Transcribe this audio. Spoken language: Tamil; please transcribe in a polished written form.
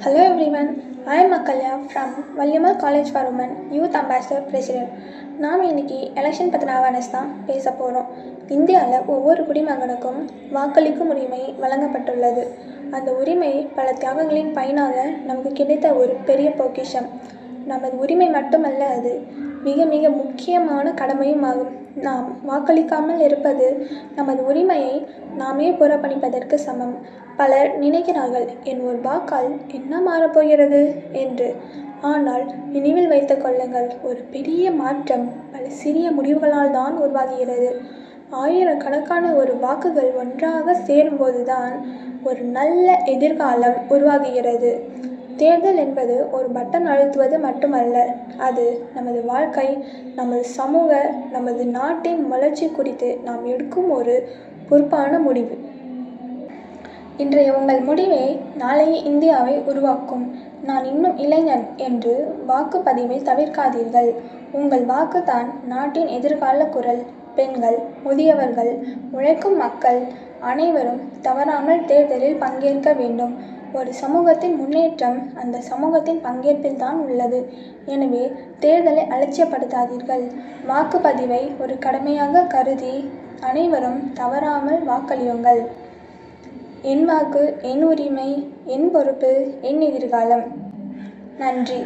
Hello everyone, I am Akalya from Valliamal College for Women Youth Ambassador President. நாம் இன்னைக்கு எலெக்ஷன் பற்றின அவேர்னஸ் தான் பேச போகிறோம். இந்தியாவில் ஒவ்வொரு குடிமகனுக்கும் வாக்களிக்கும் உரிமை வழங்கப்பட்டுள்ளது. அந்த உரிமை பல தியாகங்களின் பயனாக நமக்கு கிடைத்த ஒரு பெரிய பொக்கிஷம். நமது உரிமை மட்டுமல்ல, அது மிக மிக முக்கியமான கடமையும் ஆகும். நாம் வாக்களிக்காமல் இருப்பது நமது உரிமையை நாமே புறக்கணிப்பதற்கு சமம். பலர் நினைக்கிறார்கள், என் ஒரு வாக்கால் என்ன மாறப்போகிறது என்று. ஆனால் நினைவில் வைத்துக் கொள்ளுங்கள், ஒரு பெரிய மாற்றம் பல சிறிய முடிவுகளால் தான் உருவாகிறது. ஆயிரக்கணக்கான ஒரு வாக்குகள் ஒன்றாக சேரும்போதுதான் ஒரு நல்ல எதிர்காலம் உருவாகுகிறது. தேர்தல் என்பது ஒரு பட்டன் அழுத்துவது மட்டுமல்ல, அது நமது வாழ்க்கை, நமது சமூக, நமது நாட்டின் வளர்ச்சி குறித்து நாம் எடுக்கும் ஒரு பொறுப்பான முடிவு. இன்றைய உங்கள் முடிவே நாளைய இந்தியாவை உருவாக்கும். நான் இன்னும் இளைஞன் என்று வாக்குப்பதிவை தவிர்க்காதீர்கள். உங்கள் வாக்கு தான் நாட்டின் எதிர்கால குரல். பெண்கள், முதியவர்கள், உழைக்கும் மக்கள் அனைவரும் தவறாமல் தேர்தலில் பங்கேற்க வேண்டும். ஒரு சமூகத்தின் முன்னேற்றம் அந்த சமூகத்தின் பங்கேற்பில் தான் உள்ளது. எனவே தேர்தலை அலட்சியப்படுத்தாதீர்கள். வாக்குப்பதிவை ஒரு கடமையாக கருதி அனைவரும் தவறாமல் வாக்களியுங்கள். என் வாக்கு, என் உரிமை, என் பொறுப்பு, என் எதிர்காலம். நன்றி.